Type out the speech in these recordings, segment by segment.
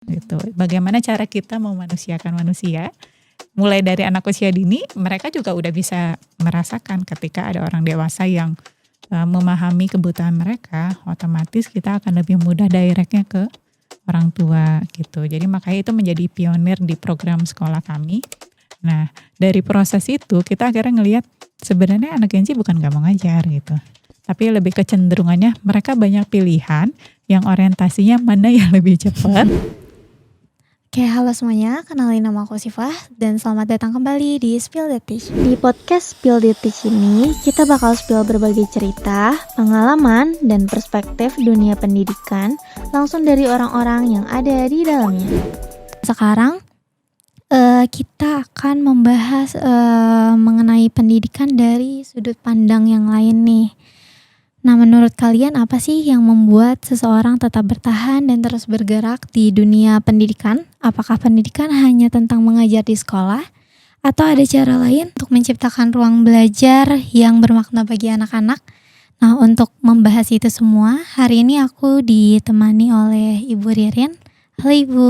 gitu. Bagaimana cara kita memanusiakan manusia, mulai dari anak usia dini, mereka juga udah bisa merasakan ketika ada orang dewasa yang memahami kebutuhan mereka, otomatis kita akan lebih mudah directnya ke orang tua gitu. Jadi makanya itu menjadi pionir di program sekolah kami. Nah dari proses itu kita akhirnya ngelihat sebenarnya anak Gen Z bukan gak mau ngajar gitu. Tapi lebih kecenderungannya mereka banyak pilihan yang orientasinya mana yang lebih cepat. Oke, halo semuanya, kenalin nama aku Sifah dan selamat datang kembali di Spill the Teach. Di podcast Spill the Teach ini, kita bakal spill berbagai cerita, pengalaman, dan perspektif dunia pendidikan langsung dari orang-orang yang ada di dalamnya. Sekarang, kita akan membahas mengenai pendidikan dari sudut pandang yang lain nih. Nah, menurut kalian apa sih yang membuat seseorang tetap bertahan dan terus bergerak di dunia pendidikan? Apakah pendidikan hanya tentang mengajar di sekolah? Atau ada cara lain untuk menciptakan ruang belajar yang bermakna bagi anak-anak? Nah, untuk membahas itu semua, hari ini aku ditemani oleh Ibu Ririn. Halo Ibu.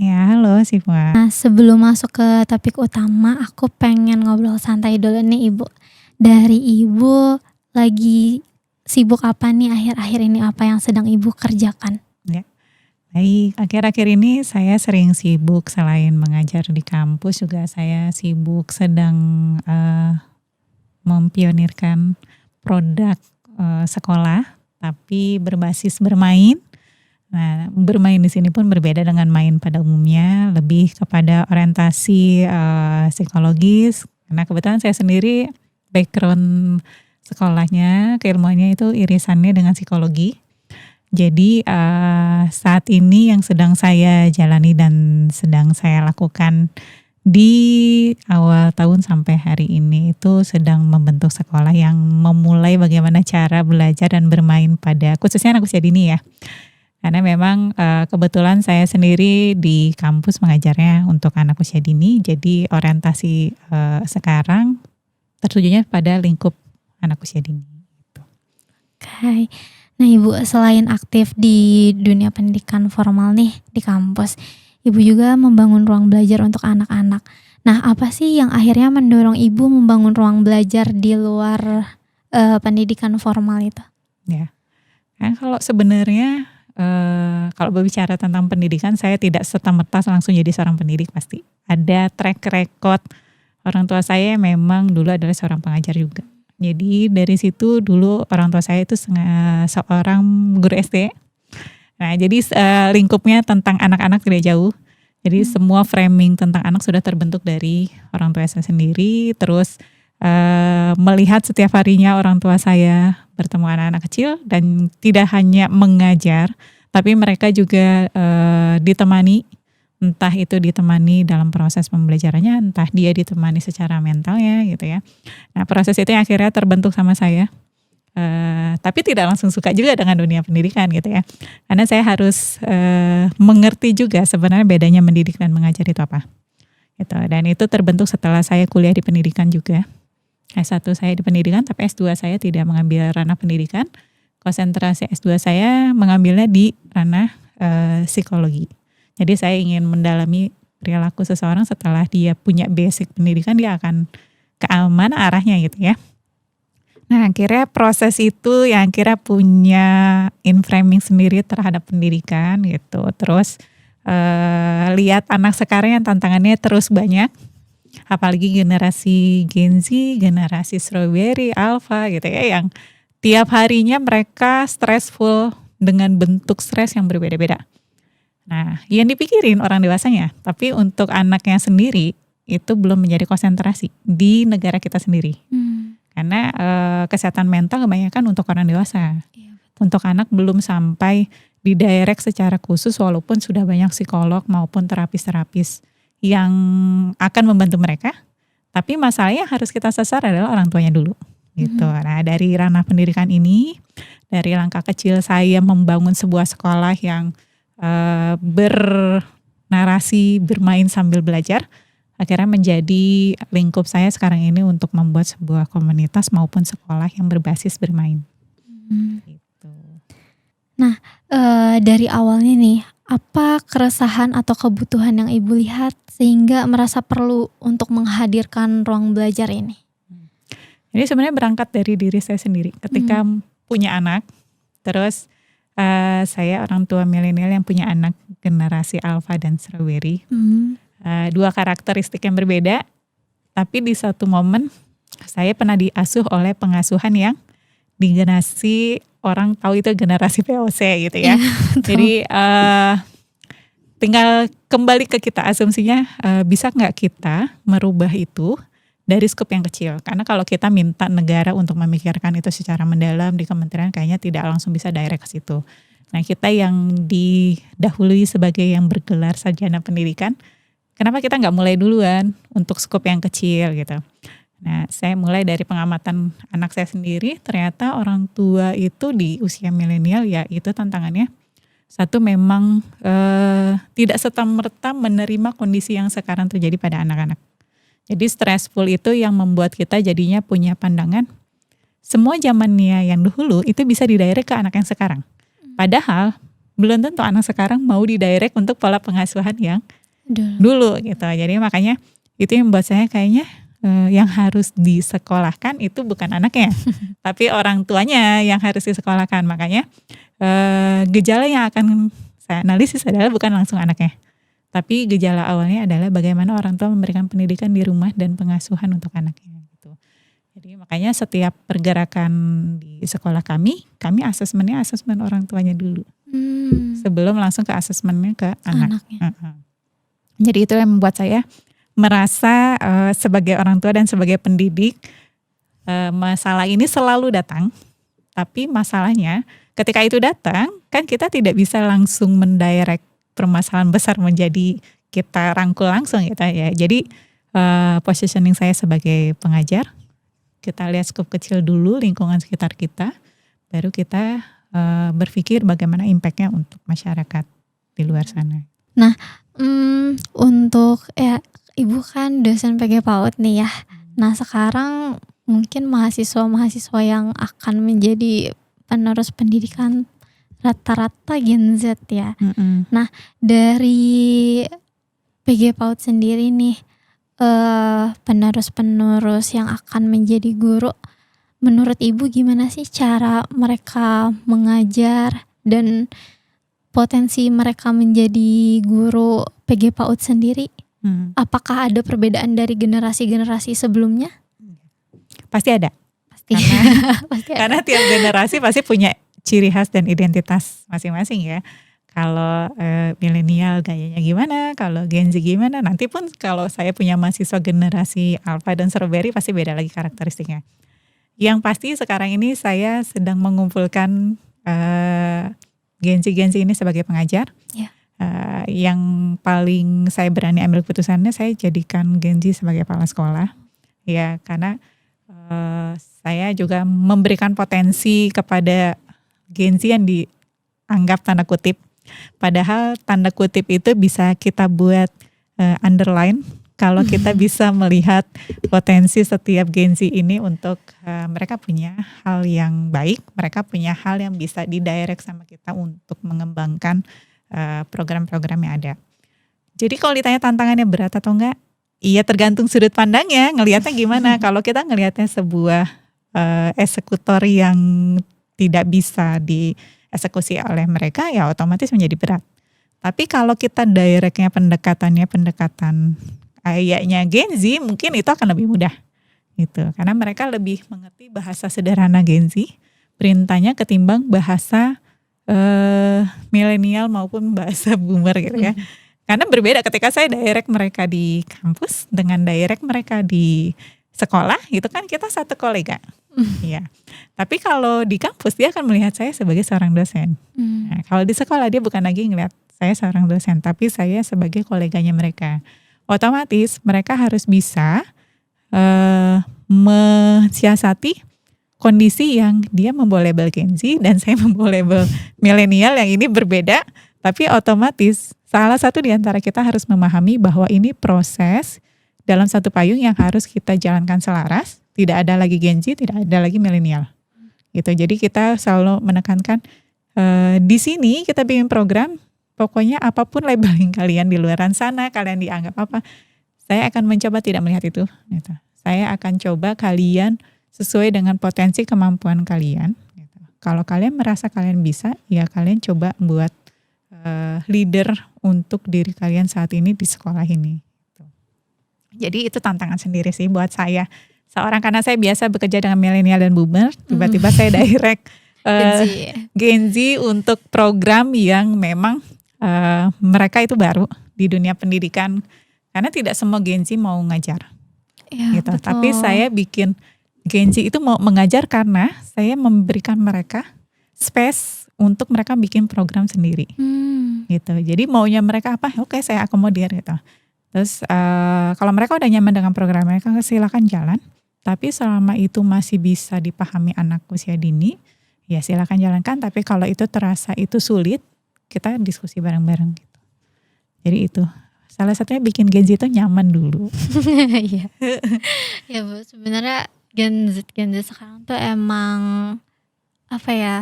Ya, halo Siva. Nah, sebelum masuk ke topik utama, aku pengen ngobrol santai dulu nih Ibu. Dari Ibu lagi sibuk apa nih akhir-akhir ini, apa yang sedang Ibu kerjakan? Ya, baik. Akhir-akhir ini saya sering sibuk selain mengajar di kampus juga saya sibuk sedang mempionirkan produk sekolah, tapi berbasis bermain. Nah, bermain di sini pun berbeda dengan main pada umumnya, lebih kepada orientasi psikologis. Karena kebetulan saya sendiri background sekolahnya, keilmuannya itu irisannya dengan psikologi. Jadi saat ini yang sedang saya jalani dan sedang saya lakukan di awal tahun sampai hari ini itu sedang membentuk sekolah yang memulai bagaimana cara belajar dan bermain pada khususnya anak usia dini ya. Karena memang kebetulan saya sendiri di kampus mengajarnya untuk anak usia dini, jadi orientasi sekarang tertujunya pada lingkup anak usia dini. Oke. Nah Ibu, selain aktif di dunia pendidikan formal nih di kampus, Ibu juga membangun ruang belajar untuk anak-anak. Nah, apa sih yang akhirnya mendorong Ibu membangun ruang belajar di luar pendidikan formal itu? Ya, kan kalau sebenarnya kalau berbicara tentang pendidikan, saya tidak serta-merta langsung jadi seorang pendidik pasti. Ada track record orang tua saya memang dulu adalah seorang pengajar juga. Jadi dari situ dulu orang tua saya itu seorang guru SD. Nah jadi lingkupnya tentang anak-anak tidak jauh. Jadi semua framing tentang anak sudah terbentuk dari orang tua saya sendiri. Terus melihat setiap harinya orang tua saya bertemu anak-anak kecil dan tidak hanya mengajar, tapi mereka juga ditemani. Entah itu ditemani dalam proses pembelajarannya, entah dia ditemani secara mentalnya gitu ya. Nah proses itu yang akhirnya terbentuk sama saya. Tapi tidak langsung suka juga dengan dunia pendidikan gitu ya. Karena saya harus mengerti juga sebenarnya bedanya mendidik dan mengajar itu apa. Gitu. Dan itu terbentuk setelah saya kuliah di pendidikan juga. S1 saya di pendidikan, tapi S2 saya tidak mengambil ranah pendidikan. Konsentrasi S2 saya mengambilnya di ranah psikologi. Jadi saya ingin mendalami perilaku seseorang setelah dia punya basic pendidikan, dia akan ke mana arahnya gitu ya. Nah akhirnya proses itu yang akhirnya punya in-framing sendiri terhadap pendidikan gitu. Terus lihat anak sekarang yang tantangannya terus banyak. Apalagi generasi Gen Z, generasi Strawberry, Alpha gitu ya. Yang tiap harinya mereka stressful dengan bentuk stres yang berbeda-beda. Nah, yang dipikirin orang dewasanya, tapi untuk anaknya sendiri itu belum menjadi konsentrasi di negara kita sendiri. Karena kesehatan mental kebanyakan untuk orang dewasa. Iya, untuk anak belum sampai didirect secara khusus walaupun sudah banyak psikolog maupun terapis-terapis yang akan membantu mereka. Tapi masalahnya harus kita sasar adalah orang tuanya dulu. Gitu. Nah, dari ranah pendidikan ini, dari langkah kecil saya membangun sebuah sekolah yang bernarasi bermain sambil belajar, akhirnya menjadi lingkup saya sekarang ini untuk membuat sebuah komunitas maupun sekolah yang berbasis bermain. Gitu. Nah, dari awalnya nih, apa keresahan atau kebutuhan yang Ibu lihat sehingga merasa perlu untuk menghadirkan ruang belajar ini? Ini sebenarnya berangkat dari diri saya sendiri. Ketika punya anak, terus saya orang tua milenial yang punya anak generasi Alpha dan Strawberry. Dua karakteristik yang berbeda, tapi di satu momen saya pernah diasuh oleh pengasuhan yang di generasi orang tahu itu generasi POC gitu ya. Jadi tinggal kembali ke kita, asumsinya bisa nggak kita merubah itu dari skup yang kecil. Karena kalau kita minta negara untuk memikirkan itu secara mendalam di kementerian, kayaknya tidak langsung bisa direct ke situ. Nah, kita yang didahului sebagai yang bergelar sarjana pendidikan, kenapa kita nggak mulai duluan untuk skup yang kecil gitu. Nah, saya mulai dari pengamatan anak saya sendiri, ternyata orang tua itu di usia milenial ya itu tantangannya. Satu, memang tidak serta-merta menerima kondisi yang sekarang terjadi pada anak-anak. Jadi stressful itu yang membuat kita jadinya punya pandangan semua zamannya yang dahulu itu bisa didirect ke anak yang sekarang. Padahal belum tentu anak sekarang mau didirect untuk pola pengasuhan yang dulu gitu. Jadi makanya itu yang membuat saya kayaknya yang harus disekolahkan itu bukan anaknya, tapi orang tuanya yang harus disekolahkan. Makanya gejala yang akan saya analisis adalah bukan langsung anaknya. Tapi gejala awalnya adalah bagaimana orang tua memberikan pendidikan di rumah dan pengasuhan untuk anaknya gitu. Jadi makanya setiap pergerakan di sekolah kami asesmennya asesmen orang tuanya dulu. Sebelum langsung ke asesmennya ke anak. Jadi itu yang membuat saya merasa sebagai orang tua dan sebagai pendidik masalah ini selalu datang. Tapi masalahnya ketika itu datang kan kita tidak bisa langsung mendirect permasalahan besar menjadi kita rangkul langsung gitu ya. Jadi positioning saya sebagai pengajar, kita lihat skup kecil dulu lingkungan sekitar kita, baru kita berpikir bagaimana impactnya untuk masyarakat di luar sana. Nah, untuk ya Ibu kan dosen PG PAUD nih ya. Nah sekarang mungkin mahasiswa-mahasiswa yang akan menjadi penerus pendidikan rata-rata Gen Z ya. Nah dari PG PAUD sendiri nih penerus-penerus yang akan menjadi guru, menurut Ibu gimana sih cara mereka mengajar dan potensi mereka menjadi guru PG PAUD sendiri? Apakah ada perbedaan dari generasi-generasi sebelumnya? Pasti ada. Karena tiap generasi pasti punya ciri khas dan identitas masing-masing ya. Kalau milenial gayanya gimana, kalau Gen Z gimana, nanti pun kalau saya punya mahasiswa generasi Alpha dan Strawberry pasti beda lagi karakteristiknya. Yang pasti sekarang ini saya sedang mengumpulkan Gen Z ini sebagai pengajar. Yang paling saya berani ambil keputusannya, saya jadikan Gen Z sebagai kepala sekolah. Ya, karena saya juga memberikan potensi kepada Gen Z yang dianggap tanda kutip. Padahal tanda kutip itu bisa kita buat underline kalau kita bisa melihat potensi setiap Gen Z ini untuk mereka punya hal yang baik, mereka punya hal yang bisa didirect sama kita untuk mengembangkan program-program yang ada. Jadi kalau ditanya tantangannya berat atau enggak, iya tergantung sudut pandangnya, ngelihatnya gimana. Kalau kita ngelihatnya sebuah eksekutor yang tidak bisa dieksekusi oleh mereka, ya otomatis menjadi berat. Tapi kalau kita directnya pendekatan kayaknya Gen Z, mungkin itu akan lebih mudah gitu. Karena mereka lebih mengerti bahasa sederhana Gen Z, perintahnya ketimbang bahasa milenial maupun bahasa boomer gitu ya. Karena berbeda ketika saya direct mereka di kampus dengan direct mereka di sekolah, itu kan kita satu kolega. Ya. Tapi kalau di kampus dia akan melihat saya sebagai seorang dosen. Nah, kalau di sekolah dia bukan lagi ngelihat saya seorang dosen, tapi saya sebagai koleganya mereka. Otomatis mereka harus bisa mensiasati kondisi yang dia membolabel Gen Z dan saya membolabel milenial yang ini berbeda, tapi otomatis salah satu di antara kita harus memahami bahwa ini proses dalam satu payung yang harus kita jalankan selaras. Tidak ada lagi Gen Z, tidak ada lagi milenial. Gitu. Jadi kita selalu menekankan di sini kita bikin program pokoknya apapun labeling kalian di luaran sana, kalian dianggap apa, saya akan mencoba tidak melihat itu gitu. Saya akan coba kalian sesuai dengan potensi kemampuan kalian gitu. Kalau kalian merasa kalian bisa, ya kalian coba buat leader untuk diri kalian saat ini di sekolah ini gitu. Jadi itu tantangan sendiri sih buat saya seorang, karena saya biasa bekerja dengan milenial dan boomer, tiba-tiba saya direct Gen Z untuk program yang memang mereka itu baru di dunia pendidikan, karena tidak semua Gen Z mau ngajar gitu. Betul. Tapi saya bikin Gen Z itu mau mengajar karena saya memberikan mereka space untuk mereka bikin program sendiri gitu. Jadi maunya mereka apa, oke, saya akomodir gitu. Terus kalau mereka udah nyaman dengan program mereka, silakan jalan. Tapi selama itu masih bisa dipahami anak usia dini, ya silakan jalankan. Tapi kalau itu terasa itu sulit, kita diskusi bareng-bareng gitu. Jadi itu salah satunya bikin Gen Z itu nyaman dulu. Iya. Ya Bu, sebenarnya Gen Z sekarang tuh emang apa ya,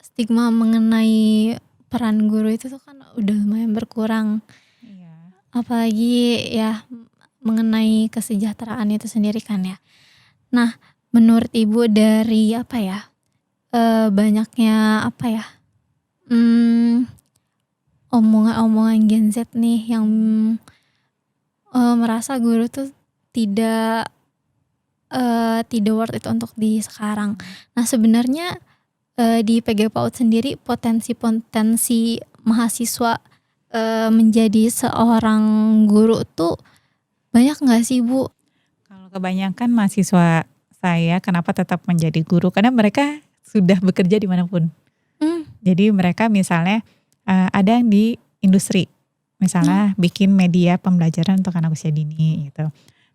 stigma mengenai peran guru itu tuh kan udah lumayan berkurang. Iya. Apalagi ya mengenai kesejahteraan itu sendiri kan ya. Nah, menurut Ibu dari apa ya, banyaknya apa ya, omongan-omongan Gen Z nih yang merasa guru tuh tidak worth it untuk di sekarang. Nah, sebenarnya di PG PAUD sendiri potensi mahasiswa menjadi seorang guru tuh banyak nggak sih Bu? Kalau kebanyakan mahasiswa saya kenapa tetap menjadi guru, karena mereka sudah bekerja dimanapun. Jadi mereka misalnya ada yang di industri, misalnya bikin media pembelajaran untuk anak usia dini gitu.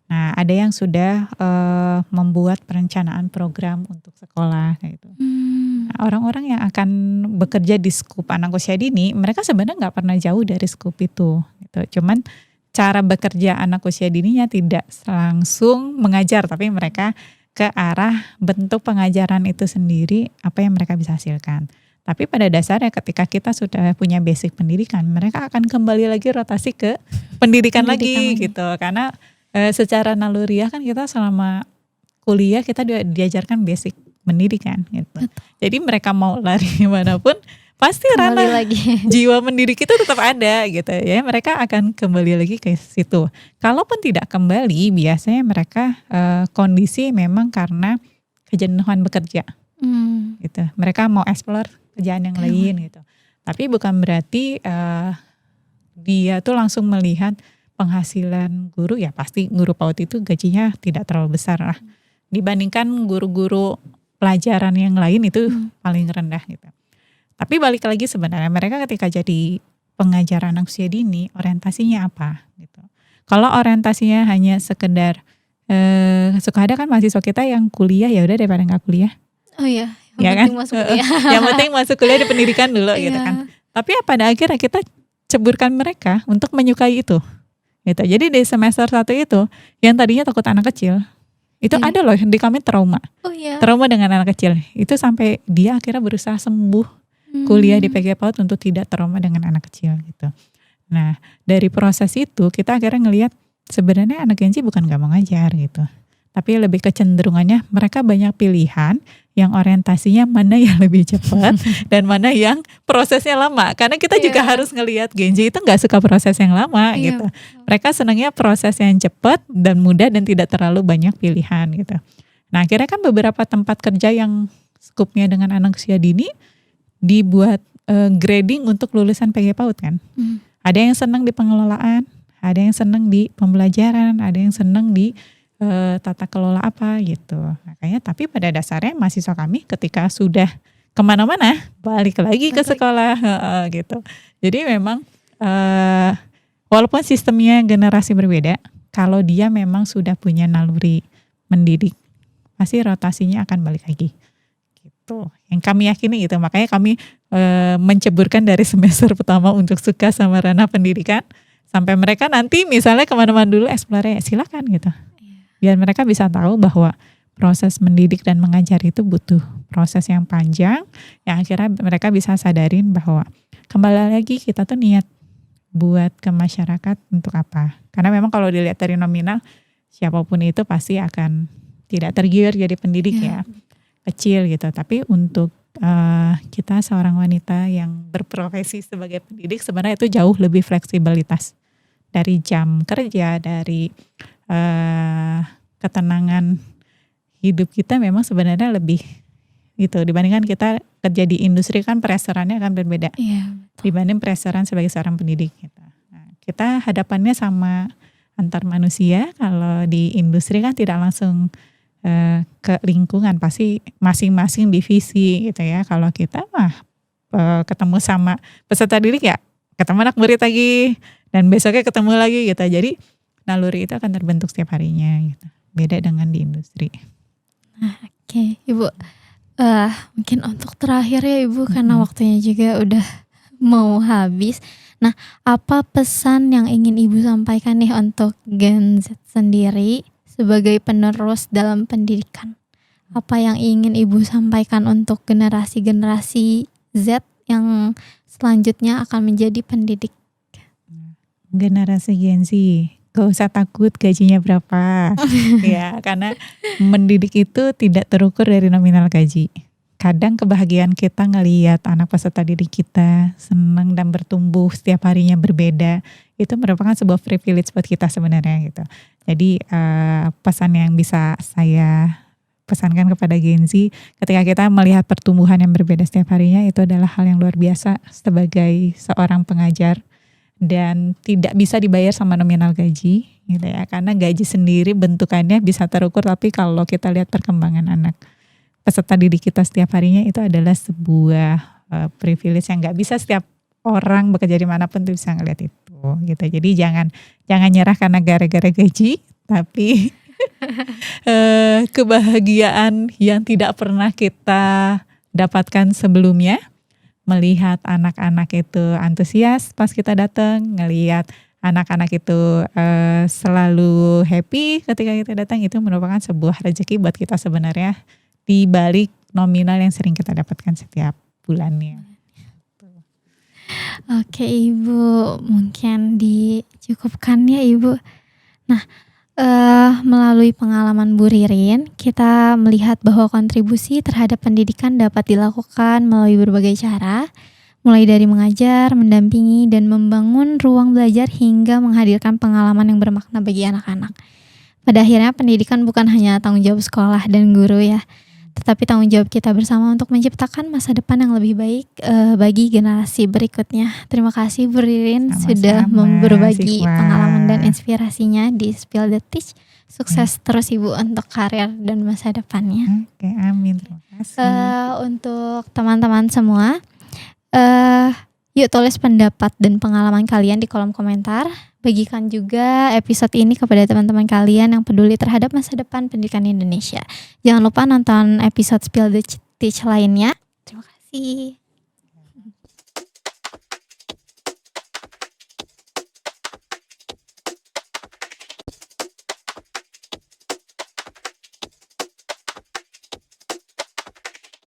Nah, ada yang sudah membuat perencanaan program untuk sekolah gitu. Nah, orang-orang yang akan bekerja di skup anak usia dini, mereka sebenarnya nggak pernah jauh dari skup itu gitu. Cuman cara bekerja anak usia dininya tidak langsung mengajar, tapi mereka ke arah bentuk pengajaran itu sendiri, apa yang mereka bisa hasilkan. Tapi pada dasarnya ketika kita sudah punya basic pendidikan, mereka akan kembali lagi rotasi ke pendidikan lagi gitu. Karena secara naluriah kan kita selama kuliah kita diajarkan basic pendidikan gitu. Jadi mereka mau lari manapun pasti ranah jiwa mendidik itu tetap ada gitu ya. Mereka akan kembali lagi ke situ. Kalaupun tidak kembali, biasanya mereka kondisi memang karena kejenuhan bekerja gitu. Mereka mau explore kerjaan yang lain gitu. Tapi bukan berarti dia tuh langsung melihat penghasilan guru, ya pasti guru PAUD itu gajinya tidak terlalu besar lah. Dibandingkan guru-guru pelajaran yang lain itu paling rendah gitu. Tapi balik lagi sebenarnya mereka ketika jadi pengajar anak usia dini, orientasinya apa gitu. Kalau orientasinya hanya sekedar suka ada kan mahasiswa kita yang kuliah, ya udah daripada nggak kuliah. Oh iya, yang penting kan? masuk kuliah. Yang penting masuk kuliah di pendidikan dulu gitu kan. Tapi pada akhirnya kita ceburkan mereka untuk menyukai itu. Gitu. Jadi di semester 1 itu yang tadinya takut anak kecil, itu ada loh di kami trauma. Trauma dengan anak kecil. Itu sampai dia akhirnya berusaha sembuh kuliah di PG PAUD untuk tidak trauma dengan anak kecil gitu. Nah, dari proses itu kita akhirnya ngelihat sebenarnya anak Gen Z bukan gak mau ngajar gitu. Tapi lebih kecenderungannya mereka banyak pilihan yang orientasinya mana yang lebih cepat dan mana yang prosesnya lama. Karena kita juga harus ngelihat Gen Z itu gak suka proses yang lama gitu. Mereka senangnya proses yang cepat dan mudah dan tidak terlalu banyak pilihan gitu. Nah, akhirnya kan beberapa tempat kerja yang skupnya dengan anak usia dini dibuat grading untuk lulusan PG PAUD kan. Ada yang senang di pengelolaan, ada yang senang di pembelajaran, ada yang senang di tata kelola apa gitu. Makanya tapi pada dasarnya mahasiswa kami ketika sudah kemana-mana balik lagi ke sekolah gitu. Jadi memang walaupun sistemnya generasi berbeda, kalau dia memang sudah punya naluri mendidik, pasti rotasinya akan balik lagi. Gitu. Yang kami yakini gitu. Makanya kami menceburkan dari semester pertama untuk suka sama ranah pendidikan sampai mereka nanti misalnya kemana-mana dulu explore, silakan gitu. Biar mereka bisa tahu bahwa proses mendidik dan mengajar itu butuh proses yang panjang, yang akhirnya mereka bisa sadarin bahwa kembali lagi kita tuh niat buat ke masyarakat untuk apa. Karena memang kalau dilihat dari nominal, siapapun itu pasti akan tidak tergiur jadi pendidik ya, kecil gitu. Tapi untuk kita seorang wanita yang berprofesi sebagai pendidik sebenarnya itu jauh lebih fleksibilitas. Dari jam kerja, dari ketenangan hidup kita memang sebenarnya lebih gitu dibandingkan kita kerja di industri kan pressure-annya akan berbeda dibanding pressure-an sebagai seorang pendidik gitu. Nah, kita hadapannya sama antar manusia. Kalau di industri kan tidak langsung ke lingkungan, pasti masing-masing divisi gitu ya. Kalau kita mah ketemu sama peserta didik ya ketemu anak murid lagi dan besoknya ketemu lagi gitu. Jadi naluri itu akan terbentuk setiap harinya gitu. Beda dengan di industri. Oke, Ibu. Mungkin untuk terakhir ya Ibu, karena waktunya juga udah mau habis. Nah, apa pesan yang ingin Ibu sampaikan nih untuk Gen Z sendiri sebagai penerus dalam pendidikan? Apa yang ingin Ibu sampaikan untuk generasi-generasi Z yang selanjutnya akan menjadi pendidik? Generasi Gen Z, gak usah takut gajinya berapa. Ya, karena mendidik itu tidak terukur dari nominal gaji. Kadang kebahagiaan kita ngelihat anak peserta didik kita senang dan bertumbuh setiap harinya berbeda, itu merupakan sebuah privilege buat kita sebenarnya gitu. Jadi pesan yang bisa saya pesankan kepada Gen Z, ketika kita melihat pertumbuhan yang berbeda setiap harinya, itu adalah hal yang luar biasa sebagai seorang pengajar. Dan tidak bisa dibayar sama nominal gaji gitu ya, karena gaji sendiri bentukannya bisa terukur, tapi kalau kita lihat perkembangan anak peserta didik kita setiap harinya, itu adalah sebuah privilege yang nggak bisa setiap orang bekerja dimanapun tuh bisa ngeliat itu gitu. Jadi jangan nyerah karena gara-gara gaji, tapi kebahagiaan yang tidak pernah kita dapatkan sebelumnya. Melihat anak-anak itu antusias pas kita datang, ngelihat anak-anak itu selalu happy ketika kita datang, itu merupakan sebuah rezeki buat kita sebenarnya di balik nominal yang sering kita dapatkan setiap bulannya. Oke Ibu, mungkin dicukupkan ya Ibu. Nah, melalui pengalaman Bu Ririn, kita melihat bahwa kontribusi terhadap pendidikan dapat dilakukan melalui berbagai cara, mulai dari mengajar, mendampingi, dan membangun ruang belajar hingga menghadirkan pengalaman yang bermakna bagi anak-anak. Pada akhirnya pendidikan bukan hanya tanggung jawab sekolah dan guru ya, tetapi tanggung jawab kita bersama untuk menciptakan masa depan yang lebih baik bagi generasi berikutnya. Terima kasih Bu Ririn sudah berbagi pengalaman dan inspirasinya di Spill the Teach. Sukses terus Ibu untuk karir dan masa depannya. Oke, amin. Terima kasih. Untuk teman-teman semua, yuk tulis pendapat dan pengalaman kalian di kolom komentar. Bagikan juga episode ini kepada teman-teman kalian yang peduli terhadap masa depan pendidikan Indonesia. Jangan lupa nonton episode Spill the Teach lainnya. Terima kasih.